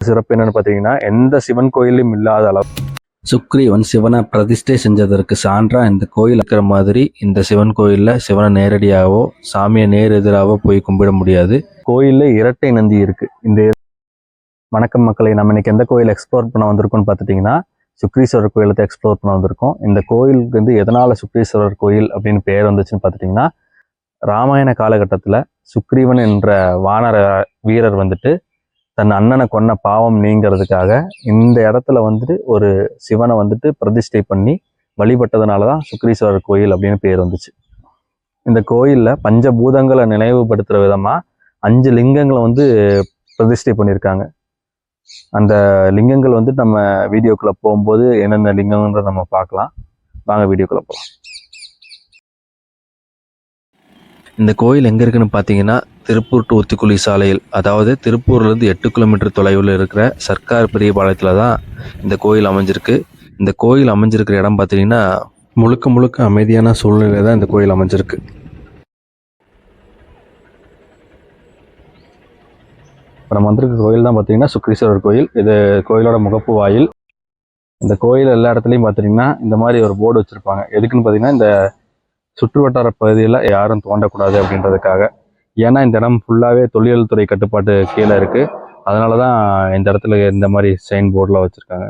சிறப்பு என்னன்னு பார்த்தீங்கன்னா, எந்த சிவன் கோயிலும் இல்லாத அளவு சுக்ரீவன் சிவனை பிரதிஷ்டை செஞ்சதற்கு சான்றா இந்த கோயில் இருக்கிற மாதிரி இந்த சிவன் கோயிலில் சிவனை நேரடியாகவோ சாமியை நேர் எதிராகவோ போய் கும்பிட முடியாது. கோயிலில் இரட்டை நந்தி இருக்கு. வணக்கம் மக்களை, நம்ம இன்னைக்கு எந்த கோயில் எக்ஸ்ப்ளோர் பண்ண வந்திருக்கோம்னு பார்த்துட்டிங்கன்னா, சுக்ரீஸ்வரர் கோயிலத்தை எக்ஸ்ப்ளோர் பண்ண வந்திருக்கோம். இந்த கோயிலுக்கு வந்து எதனால சுக்ரீஸ்வரர் கோயில் அப்படின்னு பேர் வந்துச்சுன்னு பார்த்துட்டிங்கன்னா, ராமாயண காலகட்டத்தில் சுக்ரீவன் என்ற வானர வீரர் வந்துட்டு தன் அண்ணனை கொன்ன பாவம் நீங்கிறதுக்காக இந்த இடத்துல வந்துட்டு ஒரு சிவனை வந்துட்டு பிரதிஷ்டை பண்ணி வழிபட்டதுனால தான் சுக்ரீஸ்வரர் கோயில் அப்படின்னு பேர் வந்துச்சு. இந்த கோயிலில் பஞ்சபூதங்களை நினைவுபடுத்துகிற விதமாக 5 லிங்கங்களை வந்து பிரதிஷ்டை பண்ணியிருக்காங்க. அந்த லிங்கங்கள் வந்து நம்ம வீடியோக்குள்ளே போகும்போது என்னென்ன லிங்கங்கன்ற நம்ம பார்க்கலாம். வாங்க வீடியோக்குள்ளே போகலாம். இந்த கோயில் எங்கே இருக்குன்னு பார்த்தீங்கன்னா, திருப்பூர் டு ஊத்துக்குளி சாலையில், அதாவது திருப்பூர்லேருந்து 8 கிலோமீட்டர் தொலைவில் இருக்கிற சர்க்கார் பெரியபாளையத்தில் தான் இந்த கோயில் அமைஞ்சிருக்கு. இந்த கோயில் அமைஞ்சிருக்கிற இடம் பார்த்தீங்கன்னா முழுக்க அமைதியான சூழ்நிலை தான் இந்த கோயில் அமைஞ்சிருக்கு. இப்போ நம்ம வந்திருக்க கோயில் தான் பார்த்தீங்கன்னா சுக்ரீஸ்வரர் கோயில். இது கோயிலோட முகப்பு வாயில். இந்த கோயில் எல்லா இடத்துலையும் பார்த்தீங்கன்னா இந்த மாதிரி ஒரு போர்டு வச்சுருப்பாங்க. எதுக்குன்னு பார்த்தீங்கன்னா, இந்த சுற்று வட்டார பகுதியில் யாரும் தோண்டக்கூடாது அப்படின்றதுக்காக. ஏன்னா இந்த இடம் ஃபுல்லாகவே தொல்லியல் துறை கட்டுப்பாட்டு கீழே இருக்குது. அதனால தான் இந்த இடத்துல இந்த மாதிரி சைன் போர்டெலாம் வச்சுருக்காங்க.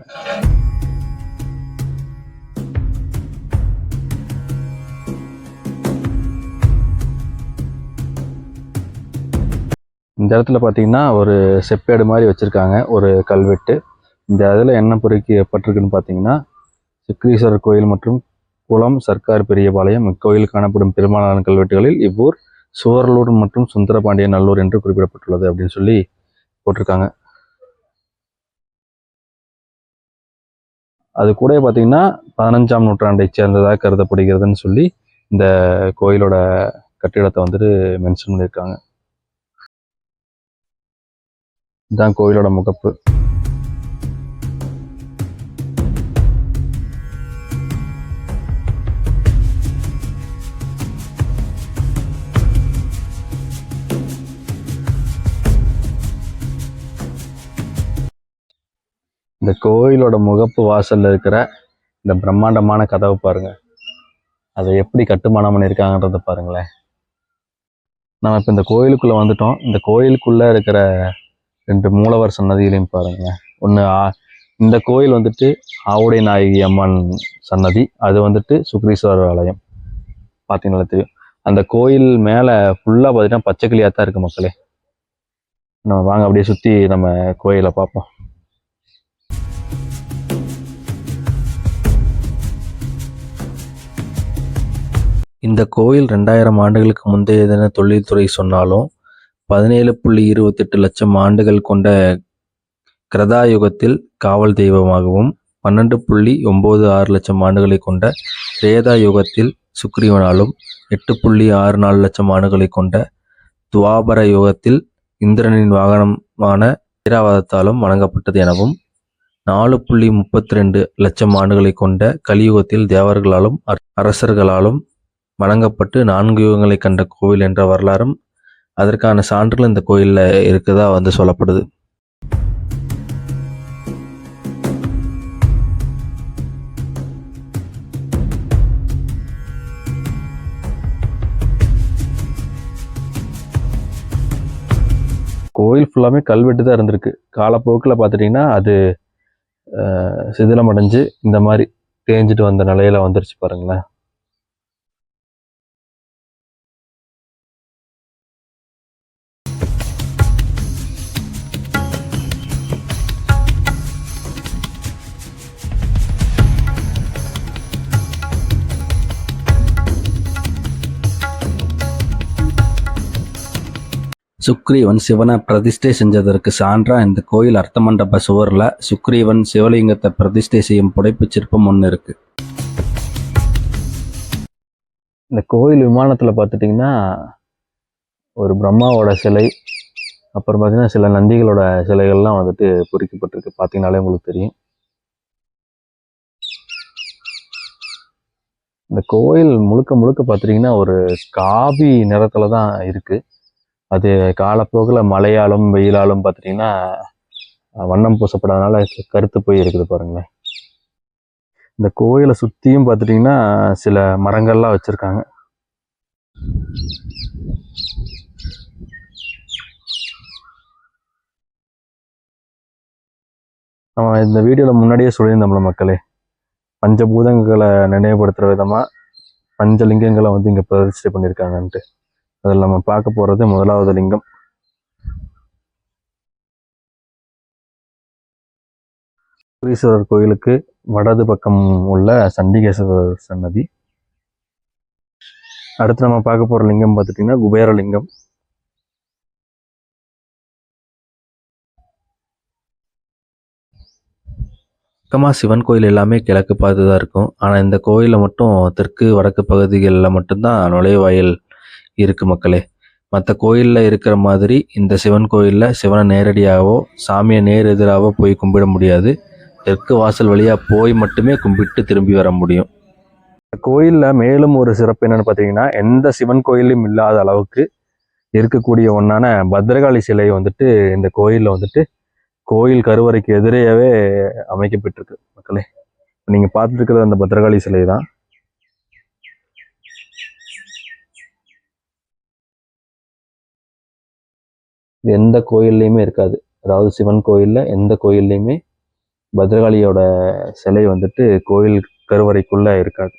இந்த இடத்துல பார்த்தீங்கன்னா ஒரு செப்பேடு மாதிரி வச்சுருக்காங்க, ஒரு கல்வெட்டு. இந்த இதில் என்ன பொறிக்கப்பட்டிருக்குன்னு பார்த்தீங்கன்னா, சுக்ரீஸ்வரர் கோயில் மற்றும் குளம் சர்க்கார் பெரியபாளையம் இக்கோயில் காணப்படும் பெரும்பாலான கல்வெட்டுகளில் இவ்வூர் சுவரலூர் மற்றும் சுந்தரபாண்டிய நல்லூர் என்று குறிப்பிடப்பட்டுள்ளது அப்படின்னு சொல்லி போட்டிருக்காங்க. அது கூட பார்த்தீங்கன்னா 15ஆம் நூற்றாண்டை சேர்ந்ததாக கருதப்படுகிறதுன்னு சொல்லி இந்த கோயிலோட கட்டிடத்தை வந்துட்டு மென்ஷன் பண்ணியிருக்காங்க. இதுதான் கோயிலோட முகப்பு. இந்த கோயிலோட முகப்பு வாசல்ல இருக்கிற இந்த பிரம்மாண்டமான கதவை பாருங்க. அதை எப்படி கட்டுமானம் பண்ணியிருக்காங்கன்றத பாருங்களேன். நம்ம இப்போ இந்த கோயிலுக்குள்ள வந்துட்டோம். இந்த கோயிலுக்குள்ள இருக்கிற 2 மூலவர் சன்னதிகளையும் பாருங்களேன். ஒன்று இந்த கோயில் வந்துட்டு ஆவுடை நாயகி அம்மன் சன்னதி, அது வந்துட்டு சுக்ரீஸ்வரர் ஆலயம். பார்த்தீங்கன்னா தெரியும். அந்த கோயில் மேலே ஃபுல்லாக பார்த்தீங்கன்னா பச்சைக்கிளியாக தான் இருக்குது மக்களே. நம்ம வாங்க அப்படியே சுற்றி நம்ம கோயிலை பார்ப்போம். இந்த கோயில் 2000 ஆண்டுகளுக்கு முந்தையதென தொழில்துறை சொன்னாலும் 17.28 லட்சம் ஆண்டுகள் கொண்ட கிரதாயுகத்தில் காவல் தெய்வமாகவும் 12.96 லட்சம் ஆண்டுகளை கொண்ட திரேதா யுகத்தில் சுக்ரீவனாலும் 8.64 லட்சம் ஆண்டுகளை கொண்ட துவாபர யுகத்தில் இந்திரனின் வாகனமான ஐராவதத்தாலும் வணங்கப்பட்டது எனவும் 4.32 லட்சம் ஆண்டுகளை கொண்ட கலியுகத்தில் தேவர்களாலும் அரசர்களாலும் வணங்கப்பட்டு 4 யுகங்களை கண்ட கோவில் என்ற வரலாறும் அதற்கான சான்றுகள் இந்த கோயிலில் இருக்குதா வந்து சொல்லப்படுது. கோயில் ஃபுல்லாமே கல்வெட்டு தான் இருந்திருக்கு. காலப்போக்கில் பார்த்துட்டிங்கன்னா அது சிதிலமடைஞ்சு இந்த மாதிரி தேஞ்சிட்டு வந்த நிலையில வந்துருச்சு பாருங்களேன். சுக்ரீவன் சிவனை பிரதிஷ்டை செஞ்சதற்கு சான்றா இந்த கோயில் அர்த்த மண்டப சுவரில் சுக்ரீவன் சிவலிங்கத்தை பிரதிஷ்டை செய்யும் புடைப்புச் சிற்பம் ஒன்று இருக்கு. இந்த கோயில் விமானத்தில் பார்த்துட்டிங்கன்னா ஒரு பிரம்மாவோட சிலை, அப்புறம் பார்த்தீங்கன்னா சில நந்திகளோட சிலைகள்லாம் வந்துட்டு பொறிக்கப்பட்டிருக்கு. பார்த்தீங்கன்னாலே உங்களுக்கு தெரியும். இந்த கோயில் முழுக்க பார்த்துட்டிங்கன்னா ஒரு காபி நிறத்தில் தான் இருக்குது. அது காலப்போக்கில் மழையாலும் வெயிலாலும் பார்த்துட்டிங்கன்னா வண்ணம் பூசப்படாதனால கருத்து போய் இருக்குது பாருங்களேன். இந்த கோயிலை சுற்றியும் பார்த்துட்டிங்கன்னா சில மரங்கள்லாம் வச்சுருக்காங்க. நம்ம இந்த வீடியோவில் முன்னாடியே சொல்லியிருந்தோம்ல மக்களே, பஞ்சபூதங்களை நினைவுபடுத்துகிற விதமாக பஞ்சலிங்கங்களை வந்து இங்கே பிரதிஷ்டை பண்ணியிருக்காங்கன்ட்டு. அதில் நம்ம பார்க்க போகிறது முதலாவது லிங்கம். சுக்ரீஸ்வரர் கோயிலுக்கு வடது பக்கம் உள்ள சண்டிகேஸ்வரர் சன்னதி. அடுத்து நம்ம பார்க்க போகிற லிங்கம் பார்த்துட்டிங்கன்னா குபேரலிங்கம். பக்கமாக சிவன் கோயில் எல்லாமே கிழக்கு பார்த்து தான் இருக்கும். ஆனால் இந்த கோயிலில் மட்டும் தெற்கு வடக்கு பகுதிகளில் மட்டும்தான் நுழைவாயில் இருக்குது மக்களே. மற்ற கோயிலில் இருக்கிற மாதிரி இந்த சிவன் கோயிலில் சிவனை நேரடியாகவோ சாமியை நேர் எதிராகவோ போய் கும்பிட முடியாது. தெற்கு வாசல் வழியாக போய் மட்டுமே கும்பிட்டு திரும்பி வர முடியும். இந்த கோயிலில் மேலும் ஒரு சிறப்பு என்னென்னு பார்த்தீங்கன்னா, எந்த சிவன் கோயிலும் இல்லாத அளவுக்கு இருக்கக்கூடிய ஒன்றான பத்ரகாளி சிலை வந்துட்டு இந்த கோயிலில் வந்துட்டு கோயில் கருவறைக்கு எதிரேயே அமைக்கப்பட்டிருக்கு மக்களே. நீங்கள் பார்த்துட்டு இருக்கிறது அந்த பத்ரகாளி சிலை தான். இது எந்த கோயில்லையுமே இருக்காது. அதாவது சிவன் கோயிலில் எந்த கோயில்லையுமே பத்ரகாளியோட சிலை வந்துட்டு கோயில் கருவறைக்குள்ள இருக்காது.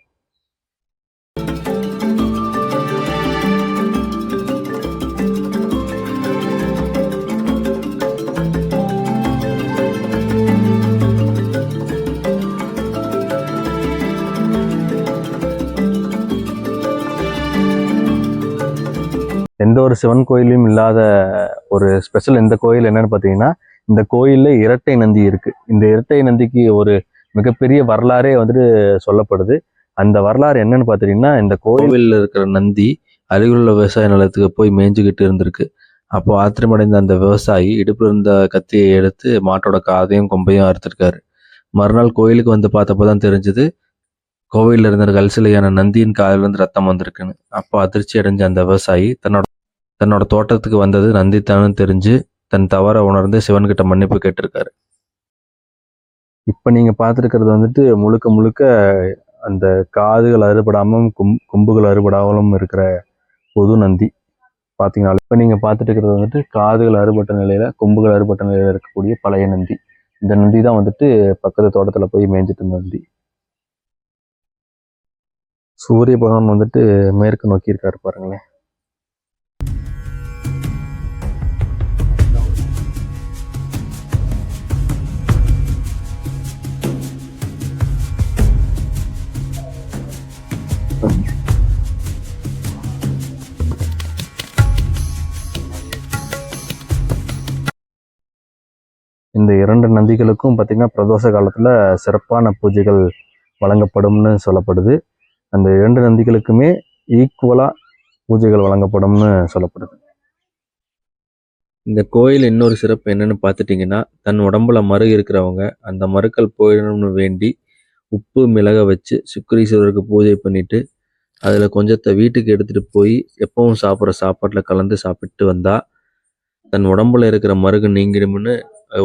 எந்த ஒரு சிவன் கோயிலையும் இல்லாத ஒரு ஸ்பெஷல் இந்த கோயில் என்னன்னு பார்த்தீங்கன்னா, இந்த கோயிலில் இரட்டை நந்தி இருக்கு. இந்த இரட்டை நந்திக்கு ஒரு மிகப்பெரிய வரலாறே வந்துட்டு சொல்லப்படுது. அந்த வரலாறு என்னன்னு பார்த்துட்டீங்கன்னா, இந்த கோவிலில் இருக்கிற நந்தி அருகிலுள்ள விவசாய நிலத்துக்கு போய் மேய்ஞ்சிக்கிட்டு இருந்திருக்கு. அப்போ ஆத்திரமடைந்த அந்த விவசாயி இடுப்புல இருந்த கத்தியை எடுத்து மாட்டோட காதையும் கொம்பையும் அறுத்திருக்காரு. மறுநாள் கோயிலுக்கு வந்து பார்த்தப்போ தான் தெரிஞ்சது கோவிலில் இருந்த கல் சிலையான நந்தியின் காலிலிருந்து ரத்தம் வந்திருக்குன்னு. அப்போ அதிர்ச்சி அடைஞ்ச அந்த விவசாயி தன்னோட தோட்டத்துக்கு வந்தது நந்தித்தானு தெரிஞ்சு தன் தவறை உணர்ந்து சிவன்கிட்ட மன்னிப்பு கேட்டிருக்காரு. இப்போ நீங்கள் பார்த்துருக்கிறது வந்துட்டு முழுக்க முழுக்க அந்த காதுகள் அறுபடாமல் கொம்புகள் அறுபடாமலும் இருக்கிற பொது நந்தி பார்த்தீங்கன்னா. இப்போ நீங்கள் பார்த்துட்டு இருக்கிறது வந்துட்டு காதுகள் அறுபட்ட நிலையில் கொம்புகள் அறுபட்ட நிலையில் இருக்கக்கூடிய பழைய நந்தி. இந்த நந்தி தான் வந்துட்டு பக்கத்து தோட்டத்தில் போய் மேய்ஞ்சிட்டு இருந்த நந்தி. சூரிய பகவான் வந்துட்டு மேற்கு நோக்கி இருக்காரு பாருங்களேன். இந்த இரண்டு நந்திகளுக்கும் பார்த்திங்கன்னா பிரதோஷ காலத்தில் சிறப்பான பூஜைகள் வழங்கப்படும்னு சொல்லப்படுது. அந்த இரண்டு நந்திகளுக்குமே ஈக்குவலாக பூஜைகள் வழங்கப்படும்னு சொல்லப்படுது. இந்த கோயில் இன்னொரு சிறப்பு என்னன்னு பார்த்துட்டிங்கன்னா, தன் உடம்புல மறு இருக்கிறவங்க அந்த மறுக்கள் போயிடணும்னு வேண்டி உப்பு மிளகை வச்சு சுக்ரீஸ்வரருக்கு பூஜை பண்ணிட்டு அதில் கொஞ்சத்தை வீட்டுக்கு எடுத்துகிட்டு போய் எப்பவும் சாப்பிட்ற சாப்பாட்டில் கலந்து சாப்பிட்டு வந்தால் தன் உடம்புல இருக்கிற மருகு நீங்கிடும்னு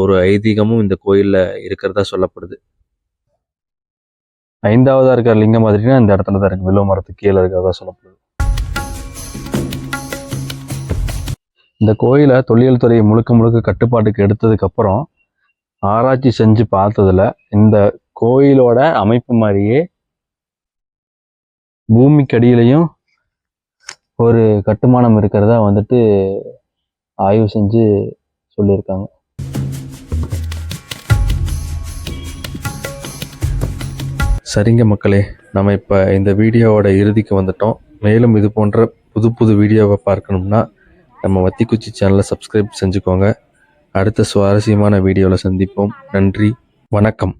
ஒரு ஐதீகமும் இந்த கோயிலில் இருக்கிறதா சொல்லப்படுது. 5ஆவதா இருக்கிற லிங்கம் பார்த்துட்டிங்கன்னா இந்த இடத்துல தான் இருக்குது. வில்வ மரத்துக்கு கீழே இருக்கிறதா சொல்லப்படுது. இந்த கோயிலை தொல்லியல் துறை முழுக்க முழுக்க கட்டுப்பாட்டுக்கு எடுத்ததுக்கப்புறம் ஆராய்ச்சி செஞ்சு பார்த்ததுல இந்த கோயிலோட அமைப்பு மாதிரியே பூமிக்கடியிலையும் ஒரு கட்டுமானம் இருக்கிறதா வந்துட்டு ஆய்வு செஞ்சு சொல்லியிருக்காங்க. சரிங்க மக்களே, நம்ம இப்போ இந்த வீடியோவோட இறுதிக்கு வந்துட்டோம். மேலும் இது போன்ற புது வீடியோவை பார்க்கணும்னா நம்ம வத்திக்குச்சி சேனலை சப்ஸ்கிரைப் செஞ்சுக்கோங்க. அடுத்த சுவாரஸ்யமான வீடியோவில் சந்திப்போம். நன்றி, வணக்கம்.